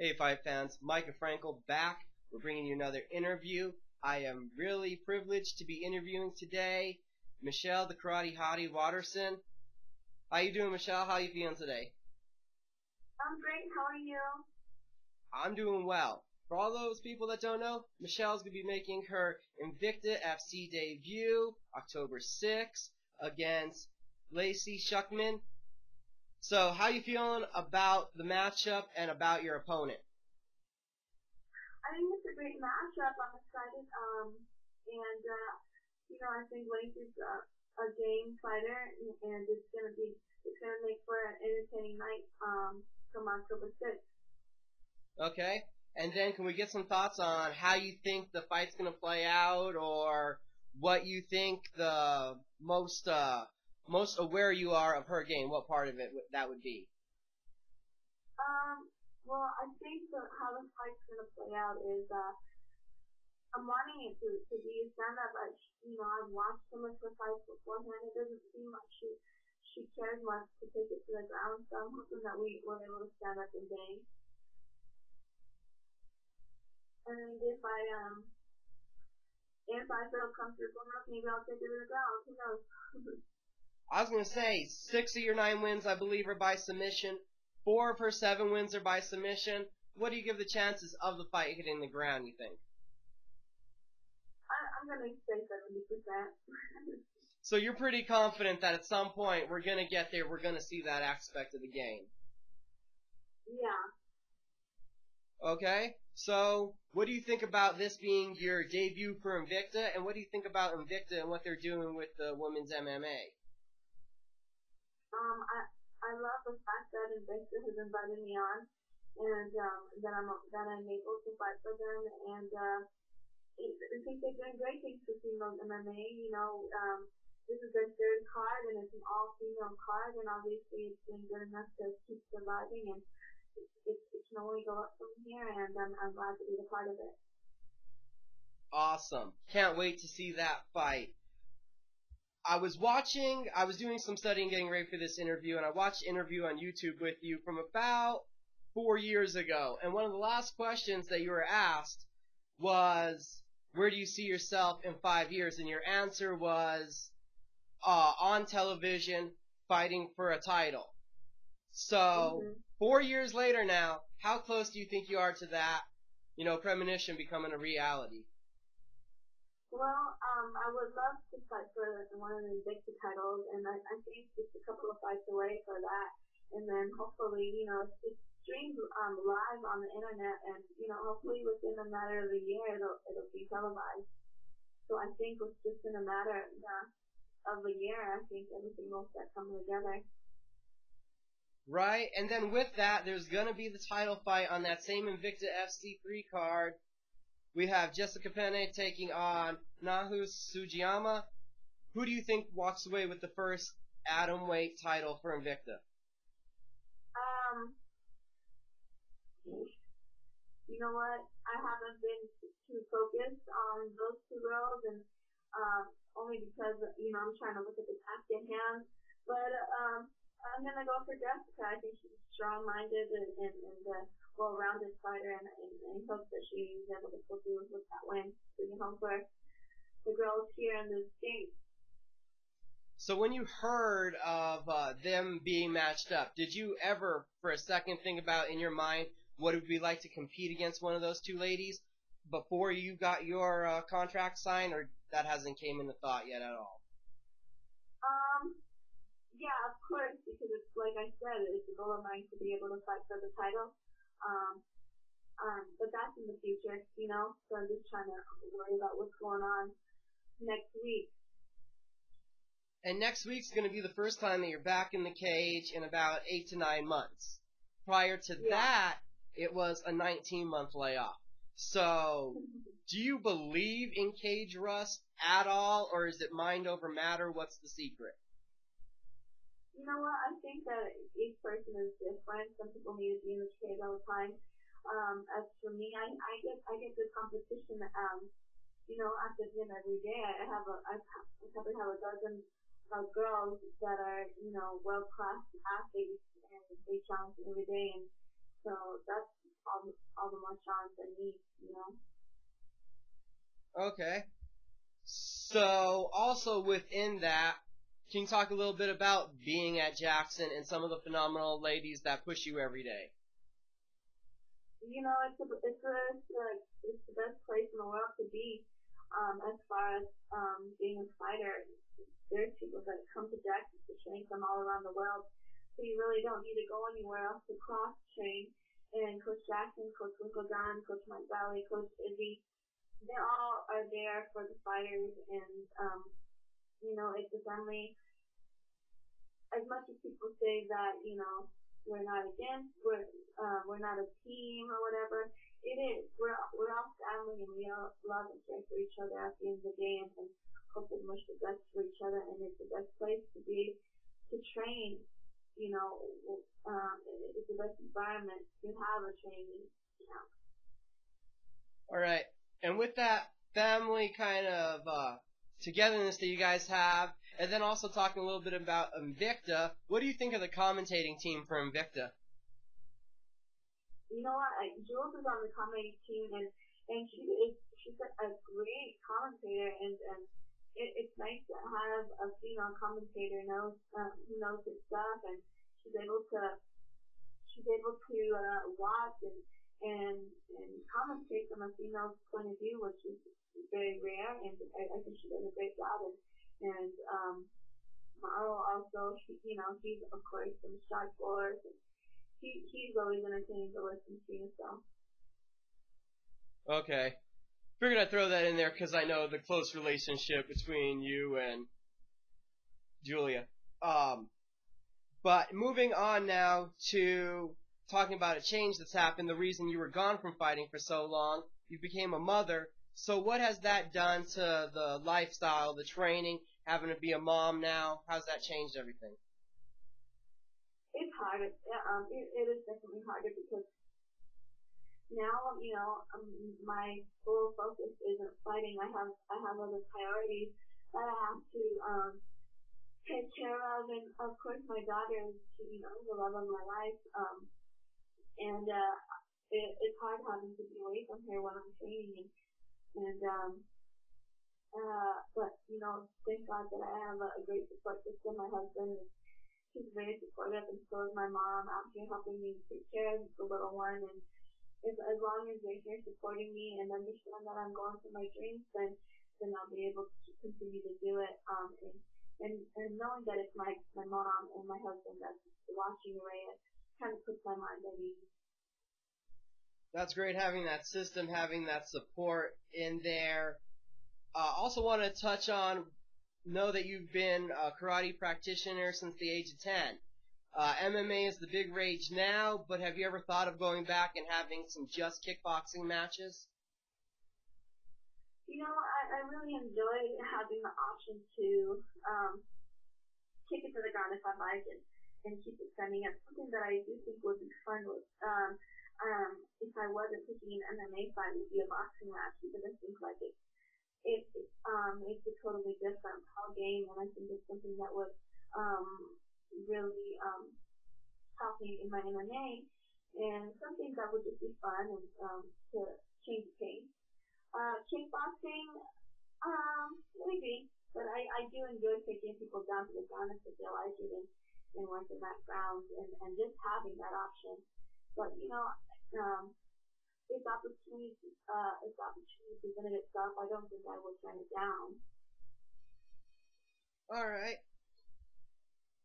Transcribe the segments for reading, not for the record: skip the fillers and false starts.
Hey, Fight fans, Mike and Frankel back. We're bringing you another interview. I am really privileged to be interviewing today Michelle, the Karate Hottie Waterson. How you doing, Michelle? How you feeling today? I'm great. How are you? I'm doing well. For all those people that don't know, Michelle's going to be making her Invicta FC debut October 6th against Lacey Schukman. So, how you feeling about the matchup and about your opponent? I think it's a great matchup. I'm excited. I think Lacey's a game fighter, and it's gonna make for an entertaining night. From October 6th. Okay. And then can we get some thoughts on how you think the fight's going to play out, or what you think the most aware you are of her game, what part of it that would be? Well, I think how the fight's going to play out is, I'm wanting it to be a stand-up. I've watched some of her fights beforehand. It doesn't seem like she cares much to take it to the ground, so I'm hoping that we were able to stand up and bang. And if I feel comfortable enough, maybe I'll take it to the ground. Who knows? I was going to say, 6 of your 9 wins, I believe, are by submission. 4 of her 7 wins are by submission. What do you give the chances of the fight hitting the ground, you think? I'm going to say 70%. So you're pretty confident that at some point we're going to get there, we're going to see that aspect of the game. Yeah. Okay, so what do you think about this being your debut for Invicta, and what do you think about Invicta and what they're doing with the women's MMA? I love the fact that Invicta has invited me on, and that I'm able to fight for them, and I think they're doing great things for female MMA. This is their third card, and it's an all-female card, and obviously it's been good enough to keep surviving, and it can only go up from here, and I'm glad to be a part of it. Awesome. Can't wait to see that fight. I was doing some studying getting ready for this interview, and I watched an interview on YouTube with you from about 4 years ago, and one of the last questions that you were asked was, where do you see yourself in 5 years? And your answer was, on television, fighting for a title. So, 4 years later now, how close do you think you are to that, premonition becoming a reality? Well, I would love to fight for one of the Invicta titles, and I think just a couple of fights away for that. And then hopefully, it's streamed live on the internet, and hopefully within a matter of a year, it'll be televised. So I think it's just in a matter of a year. I think everything will start coming together. Right, and then with that, there's going to be the title fight on that same Invicta FC 3 card. We have Jessica Penne taking on Nahu Sugiyama. Who do you think walks away with the first Atomweight title for Invicta? You know what? I haven't been too focused on those two girls, and only because, I'm trying to look at the task at hand. But I'm going to go for Jessica. I think she's strong-minded and well-rounded fighter, and hope that she's able to pull through with that win, bringing home for the girls here in the States. So when you heard of them being matched up, did you ever, for a second, think about in your mind what it would be like to compete against one of those two ladies before you got your contract signed, or that hasn't came into thought yet at all? Yeah, of course, because it's like I said, it's a goal of mine to be able to fight for the title. But that's in the future, so I'm just trying to worry about what's going on next week. And next week's going to be the first time that you're back in the cage in about 8 to 9 months. Prior to that, it was a 19-month layoff. So, do you believe in cage rust at all, or is it mind over matter? What's the secret? You know what? I think that each person is different. Some people need to be in the cage all the time. As for me, I get good competition. After gym every day, I probably have a dozen girls that are world class athletes, and they challenge me every day. And so that's all the more challenge I need, you know. Okay. So, also within that, can you talk a little bit about being at Jackson and some of the phenomenal ladies that push you every day? You know, it's the best place in the world to be, as far as being a fighter. There's people that come to Jackson to train from all around the world, so you really don't need to go anywhere else to cross train. And Coach Jackson, Coach Winklejohn, Coach Mike Valley, Coach Izzy, they all are there for the fighters, and you know, it's a family. As much as people say that, you know, we're not not a team or whatever, it is. We're all family, and we all love and care for each other at the end of the day, and hope and wish the best for each other. And it's the best place to train. You know, it's the best environment to have a training. You know. All right. And with that family kind of togetherness that you guys have, and then also talking a little bit about Invicta, what do you think of the commentating team for Invicta? You know what? Jules is on the commentating team, and she's a great commentator, and it's nice to have a female commentator who knows his stuff, and she's able to watch and commentate from a female's point of view, which is very rare, and I think she does a great job. And Mauro also, he's of course from Strike Force, and he's always entertaining to listen to. So. Okay. Figured I'd throw that in there because I know the close relationship between you and Julia. But moving on now to talking about a change that's happened, the reason you were gone from fighting for so long, you became a mother. So what has that done to the lifestyle, the training, having to be a mom now? How's that changed everything? It's harder. It is definitely harder because now, you know, my full focus isn't fighting. I have other priorities that I have to take care of, and of course my daughter is, you know, the love of my life. And it's hard having to be away from her when I'm training, but you know, thank God that I have a great support system. My husband he's very supportive, and so is my mom out here helping me take care of the little one. And as long as they're here supporting me and understand that I'm going for my dreams, then I'll be able to continue to do it. And knowing that it's my mom and my husband that's watching away, it kind of puts my mind at ease. That's great having that system, having that support in there. Also want to touch on, know that you've been a karate practitioner since the age of 10. MMA is the big rage now, but have you ever thought of going back and having some just kickboxing matches? You know, I really enjoy having the option to kick it to the ground if I like it and keep it standing. It's something that I do think would be fun with. If I wasn't picking an MMA fight, it would be a boxing match because I think like it's a totally different ball game, and I think it's something that would really help me in my MMA, and something that would just be fun and to change the pace. Kickboxing, maybe, but I do enjoy taking people down to the ground if they like it and working that ground and just having that option. But you know, if opportunity presented itself, I don't think I would turn it down. All right.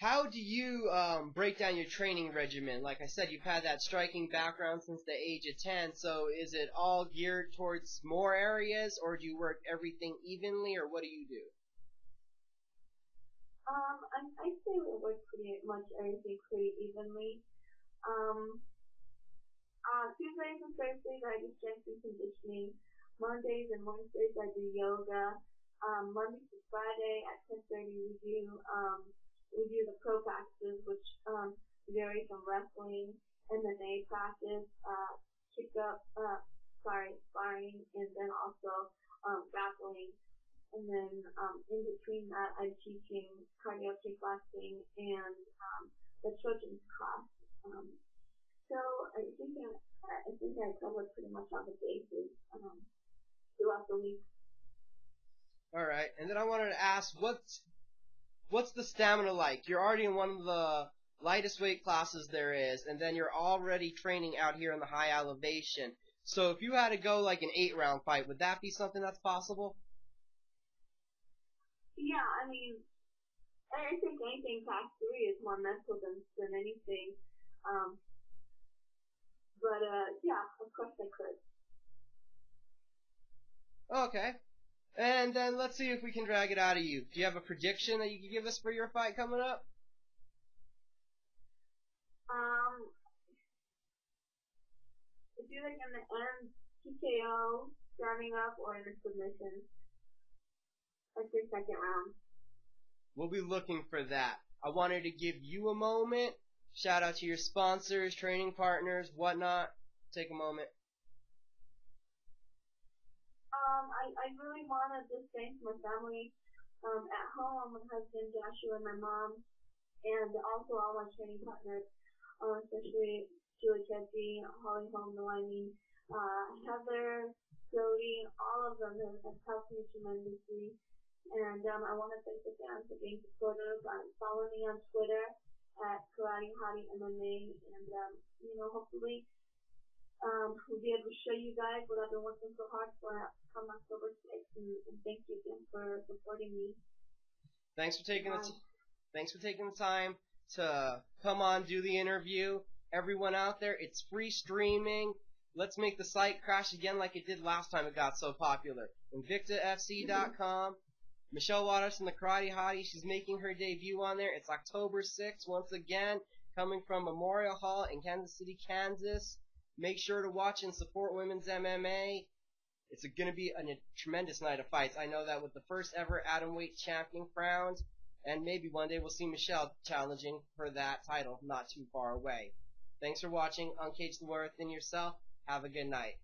How do you break down your training regimen? Like I said, you've had that striking background since the age of 10, so is it all geared towards more areas, or do you work everything evenly, or what do you do? I say we work pretty much everything pretty evenly. Tuesdays and Thursdays I do strength and conditioning. Mondays and Wednesdays I do yoga. Monday to Friday at 10:30 we do the pro practices, which vary from wrestling, MMA practice, sparring, and then also grappling. And then in between that, I'm teaching cardio kickboxing and the children's class. So I think I covered pretty much all the bases throughout the week. All right, and then I wanted to ask, what's the stamina like? You're already in one of the lightest weight classes there is, and then you're already training out here in the high elevation. So if you had to go like an 8-round fight, would that be something that's possible? Yeah, I mean, I think anything past 3 is more mental than anything. But yeah, of course I could. Okay. And then let's see if we can drag it out of you. Do you have a prediction that you could give us for your fight coming up? It's either gonna end TKO, starting up, or in a submission. Like your second round. We'll be looking for that. I wanted to give you a moment. Shout out to your sponsors, training partners, whatnot. Take a moment. I really want to just thank my family at home, my husband Joshua and my mom, and also all my training partners, especially Julie Kedzie, Holly Holm, Delaney, Heather, Jody, all of them have helped me tremendously. And I want to thank the fans for being supportive. Follow me on Twitter at Karate Hottie MMA, and hopefully we'll be able to show you guys what I've been working so hard for come October 6th. And thank you again for supporting me. Thanks for taking the time to come on, do the interview. Everyone out there, it's free streaming. Let's make the site crash again like it did last time it got so popular. InvictaFC.com. Michelle Waterson, the Karate Hottie, she's making her debut on there. It's October 6th, once again, coming from Memorial Hall in Kansas City, Kansas. Make sure to watch and support women's MMA. It's going to be a tremendous night of fights. I know that with the first ever Atomweight champion crowned, and maybe one day we'll see Michelle challenging for that title not too far away. Thanks for watching. Uncage the Worth and yourself. Have a good night.